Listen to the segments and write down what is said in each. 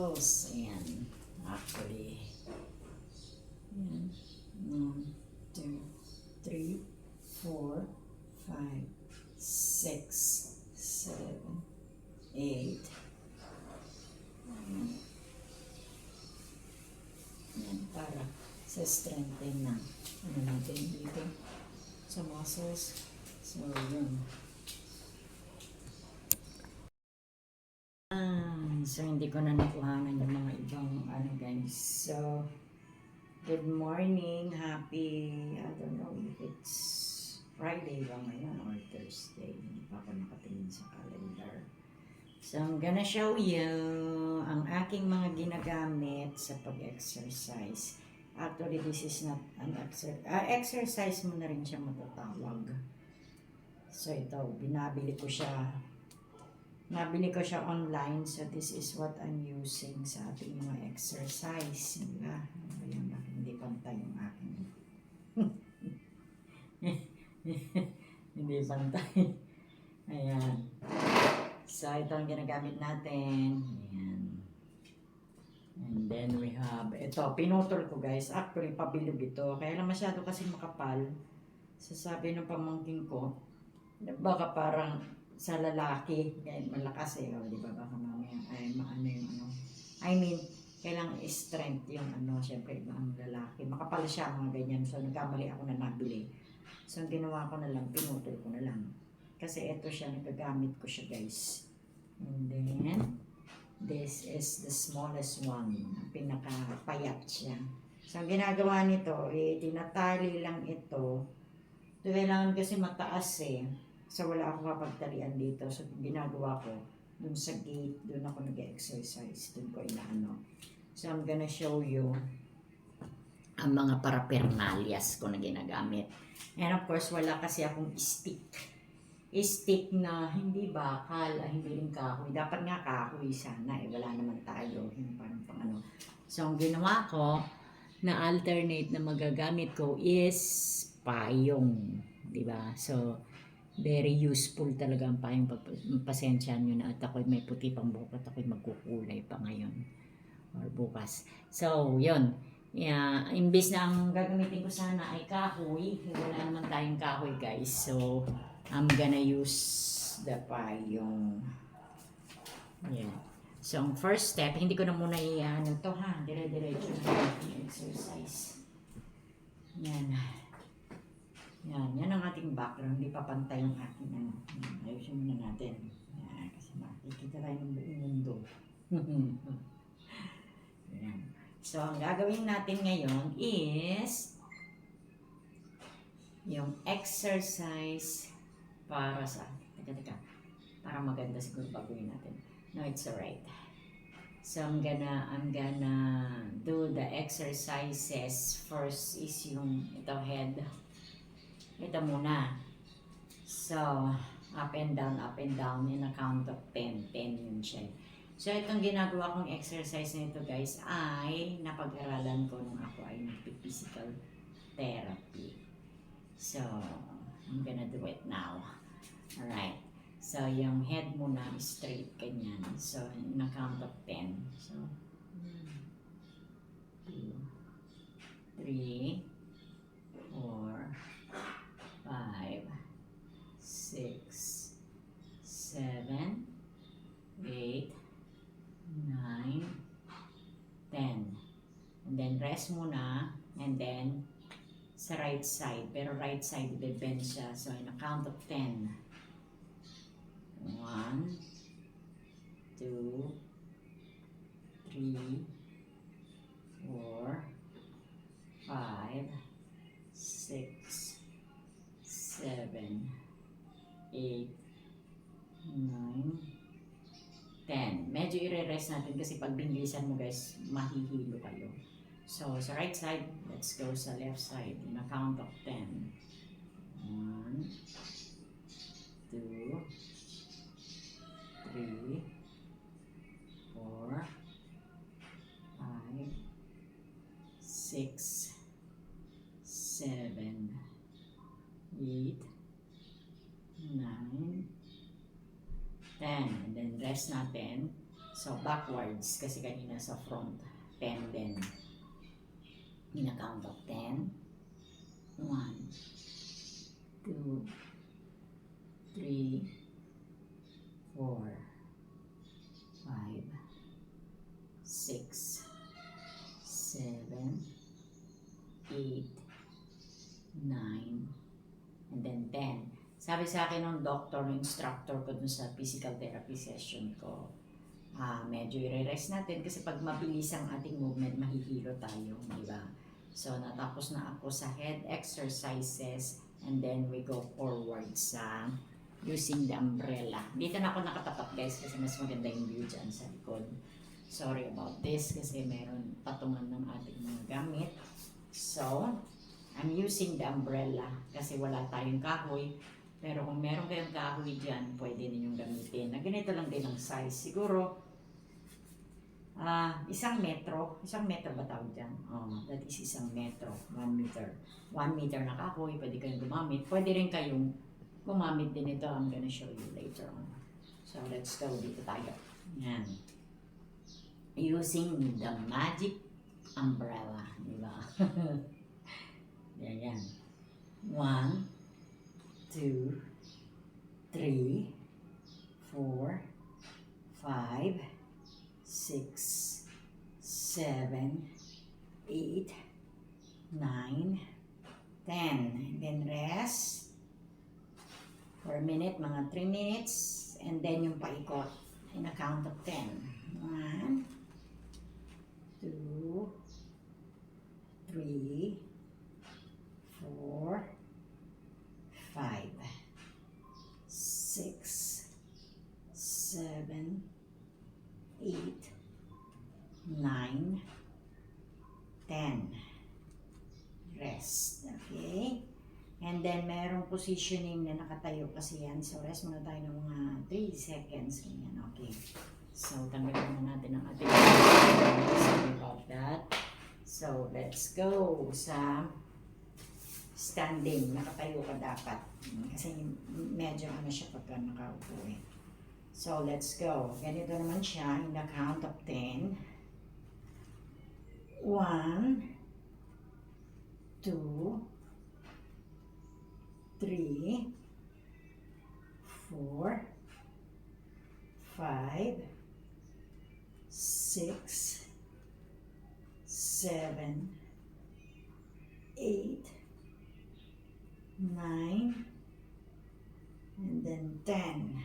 muscles. Ayan. Actually. Ayan. 1, 2, 3, 4, 5, 6, 7, 8. Ayan. Para sa strengthen na ano natin dito sa muscles. So, yun. So, hindi ko na nakuhanan yung mga ibang ano guys. So, good morning. Happy, I don't know if it's Friday ba ngayon or Thursday. Hindi pa ako nakatingin sa calendar. So, I'm gonna show you ang aking mga ginagamit sa pag-exercise. Actually, this is not an exercise mo na rin siya matatawag. So, ito, nabili ko siya online. So, this is what I'm using sa ating mga exercise. Diba? Ayan, hindi pantay yung aking. Hindi pantay. Ayan. So, ito ang ginagamit natin. Ayan. And then we have, ito, pinutol ko guys. Actually, pabilog ito. Kaya lang masyado kasi makapal. Sasabi ng pamangking ko, baka parang sa lalaki, kahit malakas eh, di ba? Baka mamaya, ay maano yung ano. I mean, kailangan strength yung ano, syempre, ang lalaki. Makapal siya, mga ganyan. So, nagkamali ako na nabili. So, ang ginawa ko na lang, pinutol ko na lang. Kasi ito siya, nagagamit ko siya, guys. And then, this is the smallest one. Pinakapayat siya. So, ang ginagawa nito, tinatali lang ito. So, kailangan kasi mataas eh. So, wala akong mapagtalian dito. So, ginagawa ko, dun sa gate, dun ako nag-exercise. Dun ko inaano. So, I'm gonna show you ang mga parapernalyas ko na ginagamit. And of course, wala kasi akong stick. Stick na hindi bakal, hindi rin kahoy. Dapat nga kahoy sana eh. Wala naman tayo. Yung parang pang ano. So, ang ginawa ko, na alternate na magagamit ko is payong. Diba? So, very useful talaga ang payong. Pasensya nyo na at ako'y may puti pang buhok at ako'y magkukulay pa ngayon or bukas. So, yun. Yeah, imbes na ang gagamitin ko sana ay kahoy, wala naman tayong kahoy guys. So, I'm gonna use the payong. Yeah. So, ang first step, hindi ko na muna i-ano to ha. Dire-diretso na yung exercise. Yan. Yan ang ating background. Hindi pa pantay yung ating ano. Ayusin muna natin. Yan, kasi makikita tayo ng buong mundo. Yan. So, ang gagawin natin ngayon is yung exercise para sa, para maganda siguro baguhin natin. No, it's alright. So, I'm gonna do the exercises. First is yung ito head. Ito muna. So, up and down in a count of 10. 10 yun siya. So, itong ginagawa kong exercise nito guys ay napag-aralan ko nung ako ay nag-physical therapy. So, I'm gonna do it now. Alright. So, yung head muna straight ganyan. So, in a count of 10. So, 1, 2, 3, 4, 5, 6, 7, 8, 9, 10. And then rest muna. And then sa right side. Pero right side, i-bend siya. So, in a count of 10. 1, 2, 3, 4, 5, 6, 7, 8, 9, 10. Medyo i-rest natin kasi pag binilisan mo guys, mahihilo kayo. So, sa right side, let's go sa left side in a count of 10. 1, 2, 3, 4, 5, 6, 7, 8, 9, 10. And then rest natin. So, backwards, kasi kanina sa front, 10 din. In a count of 10. 1, 2, 3, 4, 5, 6, 7, 8, 9, and then 10. Sabi sa akin ng doctor, ng instructor ko dun sa physical therapy session ko, medyo i-rest natin kasi pag mabilis ang ating movement, mahihilo tayo, di ba? So, natapos na ako sa head exercises and then we go forward sa using the umbrella. Dito na ako nakatapat guys kasi mas maganda yung view dyan sa likod. Sorry about this kasi meron patungan ng ating mga gamit. So, I'm using the umbrella kasi wala tayong kahoy. Pero kung meron kayong kahoy dyan, pwede ninyong gamitin. Na ganito lang din ang size. Siguro, 1 metro. 1 metro ba tawag dyan? That is 1 metro. 1 meter. 1 meter na kahoy, pwede kayong gumamit. Pwede rin kayong gumamit din ito. I'm gonna show you later on. So, let's go. Dito tayo. Yan. Using the magic umbrella. Diba? Yan. 1, 2, 3, 4, 5, 6, 7, 8, 9, 10. And then rest for a minute, mga 3 minutes. And then yung paikot in a count of 10. 1, 2, 3, 4, 5, 6, 7, 8, 9, 10. Rest. Okay? And then, merong positioning na nakatayo kasi yan. So, rest muna tayo ng mga 3 seconds. Ganyan. Okay. So, tanggalin muna natin ang ating sorry about that. So, let's go sa standing. Nakatayo ka dapat. Kasi medyo ano siya pagka nakaupo eh. So, let's go. Ganito naman siya in the count of 10. 1, 2, 3, 4, 5, 6, 7, 8, 9, and then 10.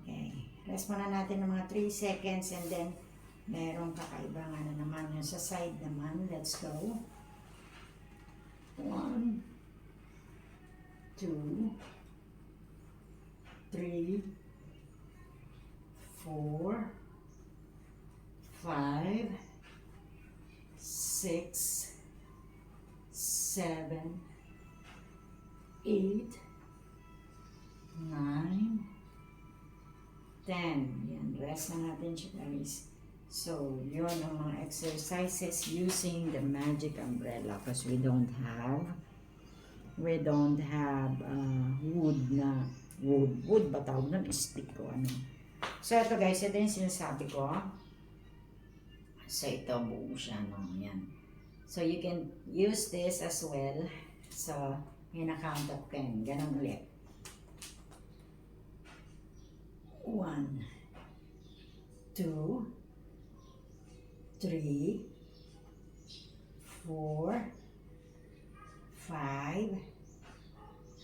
Okay. Rest muna natin ng mga 3 seconds and then merong kakaibangan na naman yung sa side naman. Let's go. 1, 2, 3, 4, 5, 6, 7, 8, 9, 10. Yan, rest na natin siya guys. So, yun ang mga exercises using the magic umbrella because we don't have wood ba tawag nun? Stick ko ano. So, ito guys, ito yung sinasabi ko. So, ito buo siya no? Yan. So, you can use this as well. So, in a count of 10. Ganun ulit. 1, 2, 3, 4, 5,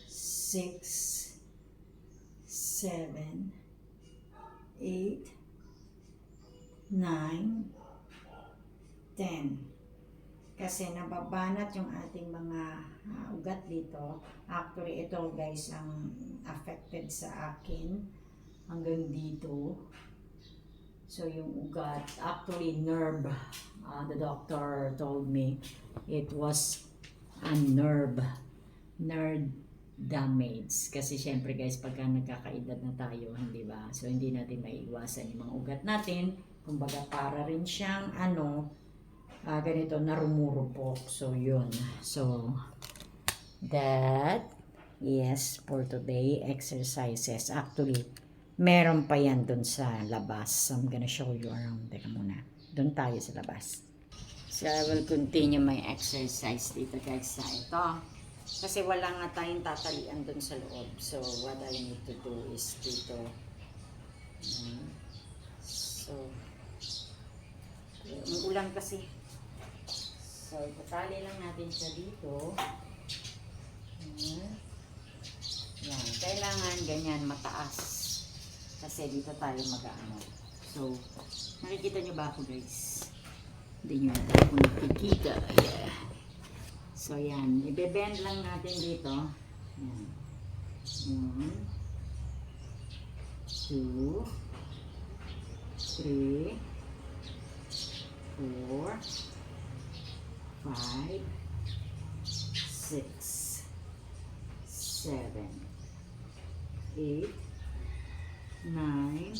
6, 7, 8, 9, 10. Kasi nababanat yung ating mga ugat dito. Actually, ito guys ang affected sa akin hanggang dito. So, yung ugat, actually nerve. The doctor told me it was a nerve damage. Kasi syempre guys, pagka nagkakaedad na tayo, hindi ba? So, hindi natin maiiwasan yung mga ugat natin. Kumbaga, para rin siyang ganito, narumurupok. So, yun. So, that is for today exercises. Actually, meron pa yan dun sa labas. So, I'm gonna show you around. Teka muna. Dun tayo sa labas. So, I will continue my exercise dito guys sa ito. Kasi wala nga tayong tatalian dun sa loob. So, what I need to do is dito. So, ang ulan kasi. So, itatali lang natin siya dito. Yan. Kailangan ganyan mataas. Kasi dito tayo mag-ano. So, nakikita nyo ba ako guys? Hindi nyo na ako nakikita. Yeah. So, yan. Ibe-bend lang natin dito. Yan. 1, 2, 3, 4, 5, 6, 7, 8, 9,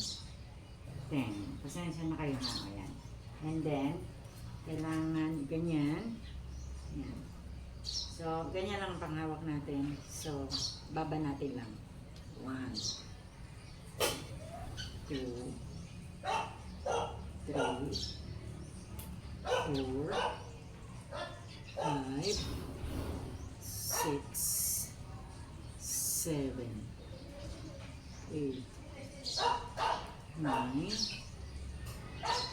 10. Pasensya na kayo ha. Ayan. And then, kailangan ganyan. Ayan. So, ganyan lang ang panghawak natin. So, baba natin lang. 1, 2, 3, 4, 5, 6, 7, 8, 9,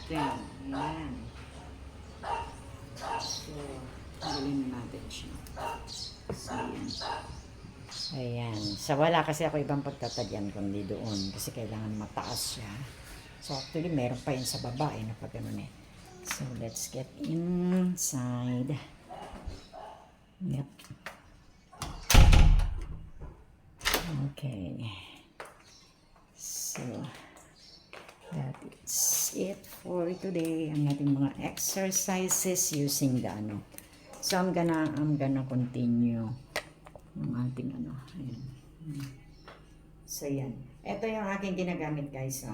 10. Ayan. So, tanggalin natin siya. So, ayan. Ayan. So, wala kasi ako ibang pagtatagyan kundi doon. Kasi kailangan mataas siya. So, actually, meron pa yun sa baba na pag ganun eh. So, let's get inside. Yep. Okay. So, that is it for today. Ang ating mga exercises using the ano. So, I'm gonna continue ang ating ano. Ayan. So, yan. Ito yung aking ginagamit guys.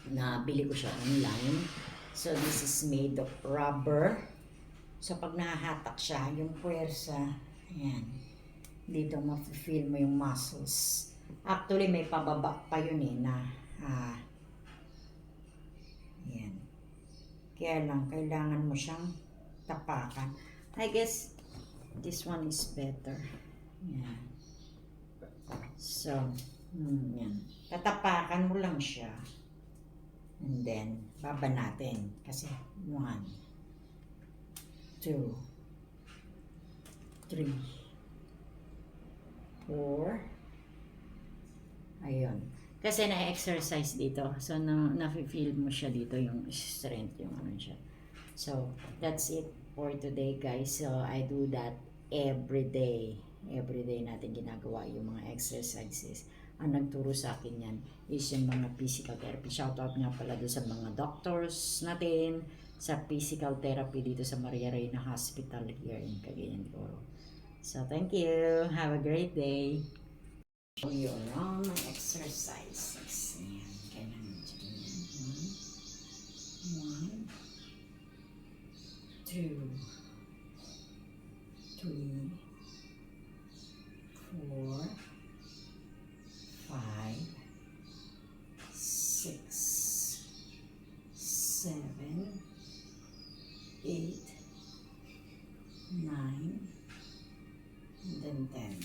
Nabili ko siya online. So, this is made of rubber. So, pag nahahatak siya, yung puwersa, ayan, dito ma-feel mo yung muscles. Actually, may pababa pa yun eh na, ayan. Kaya lang, kailangan mo siyang tapakan. I guess, this one is better. Ayan. So, yan. Tatapakan mo lang siya. And then, baba natin. Kasi, 1, 2, 3, 4. Ayun. Kasi na-exercise dito. So, na-feel mo siya dito yung strength, yung ano siya. So, that's it for today, guys. So, I do that every day. Every day natin ginagawa yung mga exercises. Ang nagturo sa akin yan is yung mga physical therapy. Shoutout nga pala doon sa mga doctors natin sa physical therapy dito sa Maria Reina Hospital here in Cagayan de Oro. So, thank you. Have a great day. Show you around my exercises. Ayan. Kailangan dyan. 1, 2, 3, 4, 5, 6, 7, 8, 9, and then 10.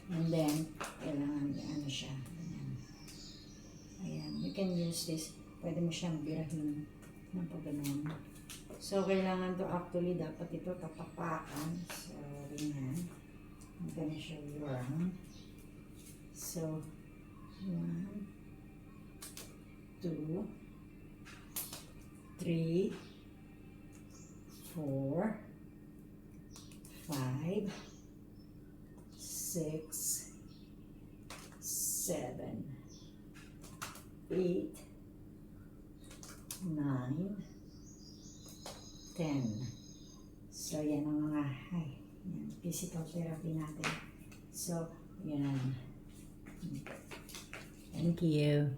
And then, kailangan ano siya. Ayan. Ayan. You can use this. Pwede mo siyang birahin ng pagganon. So, kailangan to actually, dapat ito tapapakan. So, ganyan. I'm gonna show you around. So, 1, 2, 3, 4, 5, 6, 7, 8, 9, 10. So, yan ang mga yan, physical therapy natin. So, yan. Thank you.